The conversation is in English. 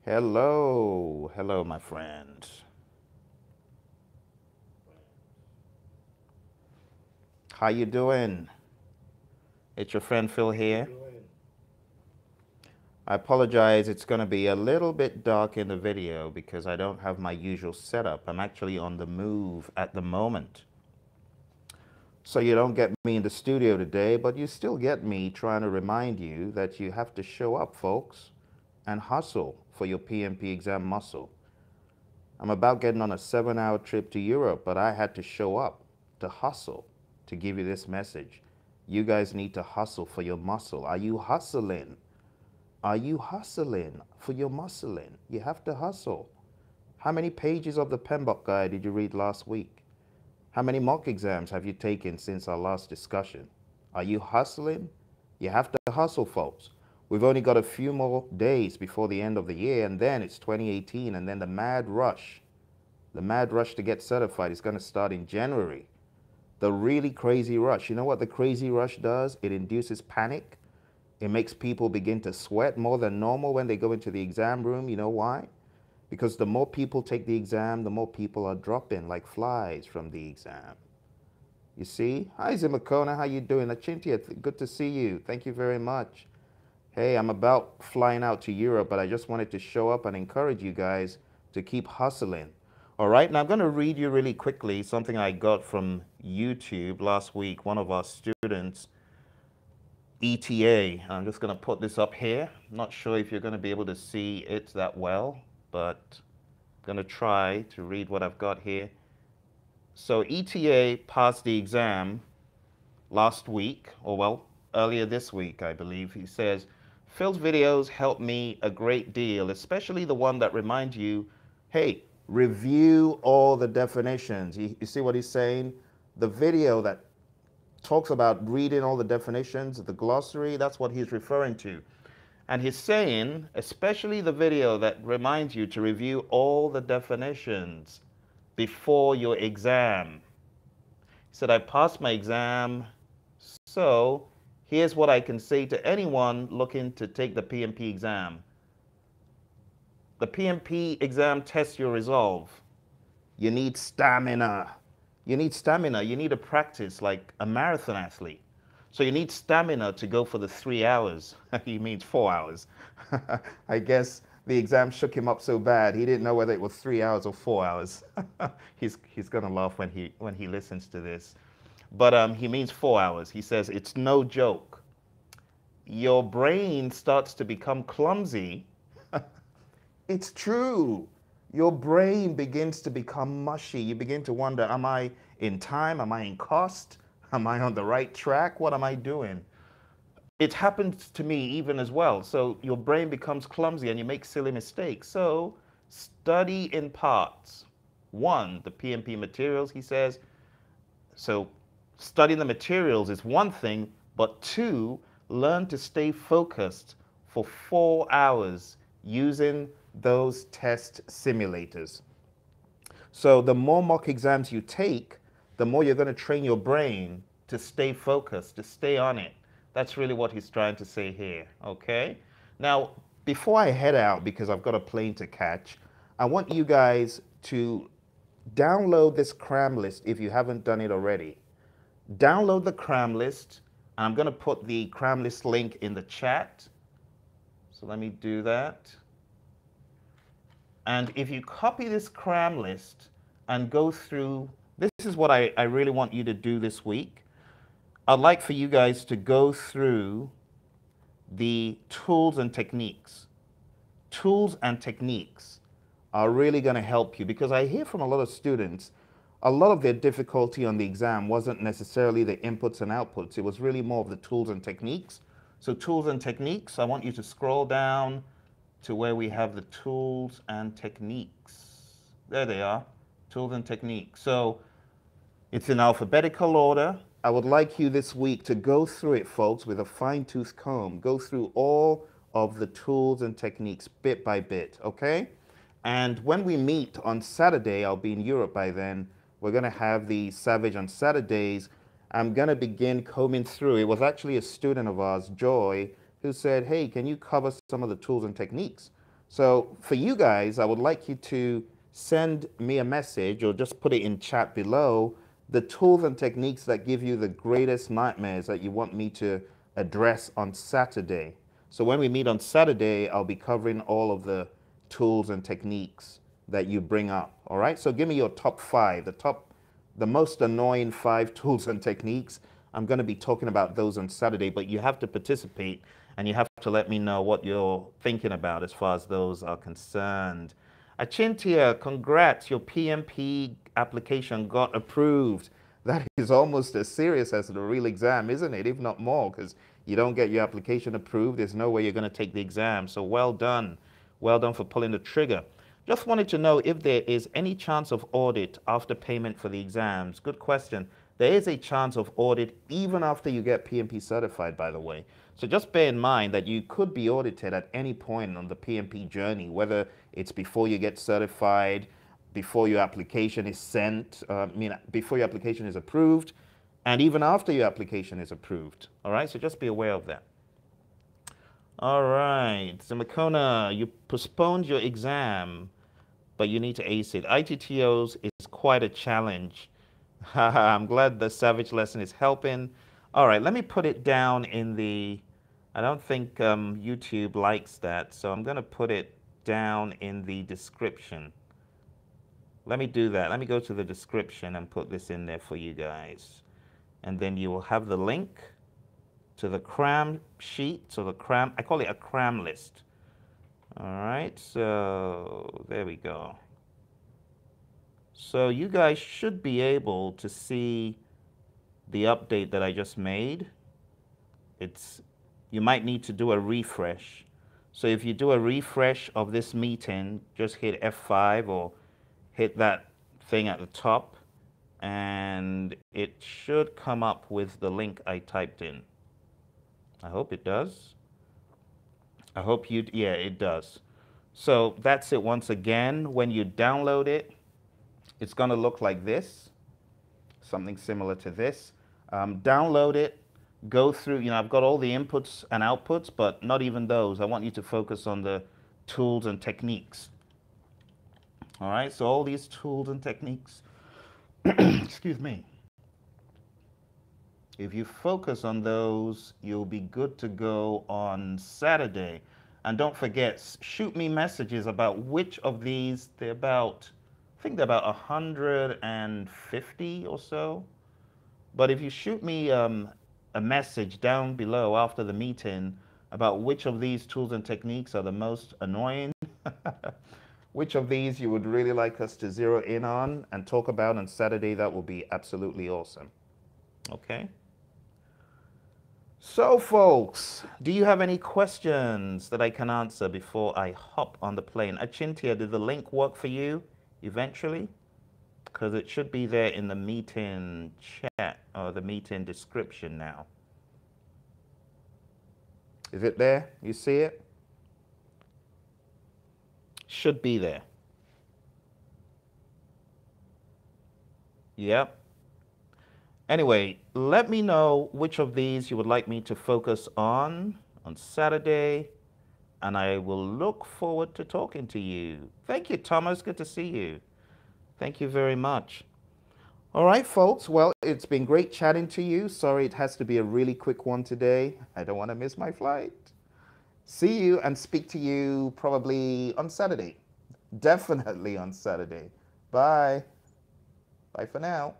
Hello, hello, my friends. How you doing? It's your friend Phil here. I apologize, it's going to be a little bit dark in the video because I don't have my usual setup. I'm actually on the move at the moment. So you don't get me in the studio today, but you still get me trying to remind you that you have to show up, folks, and hustle for your PMP exam muscle. I'm about getting on a 7-hour trip to Europe, but I had to show up to hustle to give you this message. You guys need to hustle for your muscle. Are you hustling? Are you hustling for your muscling? You have to hustle. How many pages of the PMBOK guide did you read last week? How many mock exams have you taken since our last discussion? Are you hustling? You have to hustle, folks. We've only got a few more days before the end of the year, and then it's 2018, and then the mad rush to get certified is going to start in January. The really crazy rush. You know what the crazy rush does? It induces panic. It makes people begin to sweat more than normal when they go into the exam room. You know why? Because the more people take the exam, the more people are dropping like flies from the exam. You see? Hi, Zimakona. How you doing? Achintia, good to see you. Thank you very much. Hey, I'm about flying out to Europe, but I just wanted to show up and encourage you guys to keep hustling. All right, now I'm going to read you really quickly something I got from YouTube last week. One of our students, ETA. I'm just going to put this up here. Not sure if you're going to be able to see it that well, but I'm going to try to read what I've got here. So ETA passed the exam last week, or well, earlier this week, I believe. He says, Phil's videos help me a great deal, especially the one that reminds you, hey, review all the definitions. You see what he's saying? The video that talks about reading all the definitions, the glossary, that's what he's referring to. And he's saying, especially the video that reminds you to review all the definitions before your exam. He said, I passed my exam, so here's what I can say to anyone looking to take the PMP exam. The PMP exam tests your resolve. You need stamina. You need stamina. You need to practice like a marathon athlete. So you need stamina to go for the 3 hours. He means 4 hours. I guess the exam shook him up so bad he didn't know whether it was 3 hours or 4 hours. he's gonna laugh when he listens to this. But he means 4 hours. He says it's no joke. Your brain starts to become clumsy. It's true. Your brain begins to become mushy. You begin to wonder, am I in time? Am I in cost? Am I on the right track? What am I doing? It happens to me even as well. So your brain becomes clumsy and you make silly mistakes. So study in parts. One, the PMP materials, he says. So studying the materials is one thing, but two, learn to stay focused for 4 hours using those test simulators. So the more mock exams you take, the more you're going to train your brain to stay focused, to stay on it. That's really what he's trying to say here, okay? Now, before I head out, because I've got a plane to catch, I want you guys to download this cram list if you haven't done it already. Download the cram list, and I'm going to put the cram list link in the chat. So let me do that. And if you copy this cram list and go through, this is what I really want you to do this week. I'd like for you guys to go through the tools and techniques. Tools and techniques are really going to help you because I hear from a lot of students, a lot of their difficulty on the exam wasn't necessarily the inputs and outputs. It was really more of the tools and techniques. So tools and techniques, I want you to scroll down to where we have the tools and techniques. There they are, tools and techniques. So it's in alphabetical order. I would like you this week to go through it, folks, with a fine-tooth comb. Go through all of the tools and techniques bit by bit, okay? And when we meet on Saturday, I'll be in Europe by then, we're going to have the Savage on Saturdays. I'm going to begin combing through. It was actually a student of ours, Joy, who said, hey, can you cover some of the tools and techniques? So for you guys, I would like you to send me a message or just put it in chat below the tools and techniques that give you the greatest nightmares that you want me to address on Saturday. So when we meet on Saturday, I'll be covering all of the tools and techniques that you bring up. All right. So give me your top five, the most annoying 5 tools and techniques. I'm going to be talking about those on Saturday, but you have to participate and you have to let me know what you're thinking about as far as those are concerned. Achintia, congrats, your PMP application got approved. That is almost as serious as the real exam, isn't it? If not more, because you don't get your application approved, there's no way you're going to take the exam. So well done. Well done for pulling the trigger. Just wanted to know if there is any chance of audit after payment for the exams. Good question. There is a chance of audit even after you get PMP certified, by the way. So just bear in mind that you could be audited at any point on the PMP journey, whether it's before you get certified, before your application is sent, before your application is approved, and even after your application is approved. All right, so just be aware of that. All right, so Makona, you postponed your exam, but you need to ace it. ITTOs is quite a challenge. I'm glad the Savage lesson is helping. All right, let me put it down in the, I don't think YouTube likes that, so I'm going to put it down in the description. Let me do that. Let me go to the description and put this in there for you guys. And then you will have the link to the cram sheet, so the cram, I call it a cram list. All right, so there we go. So you guys should be able to see the update that I just made. You might need to do a refresh. So if you do a refresh of this meeting, just hit F5 or hit that thing at the top, and it should come up with the link I typed in. I hope it does. I hope yeah, it does. So that's it once again. When you download it, it's going to look like this, something similar to this. Download it, go through, I've got all the inputs and outputs, but not even those. I want you to focus on the tools and techniques. All right, so all these tools and techniques, excuse me. If you focus on those, you'll be good to go on Saturday. And don't forget, shoot me messages about which of these, I think they're about 150 or so. But if you shoot me a message down below after the meeting about which of these tools and techniques are the most annoying, which of these you would really like us to zero in on and talk about on Saturday, that will be absolutely awesome. Okay? So, folks, do you have any questions that I can answer before I hop on the plane? Achintia, did the link work for you eventually? Because it should be there in the meeting chat or the meeting description now. Is it there? You see it? Should be there. Yep. Anyway, let me know which of these you would like me to focus on Saturday, and I will look forward to talking to you. Thank you, Thomas. Good to see you. Thank you very much. All right, folks. Well, it's been great chatting to you. Sorry, it has to be a really quick one today. I don't want to miss my flight. See you and speak to you probably on Saturday. Definitely on Saturday. Bye. Bye for now.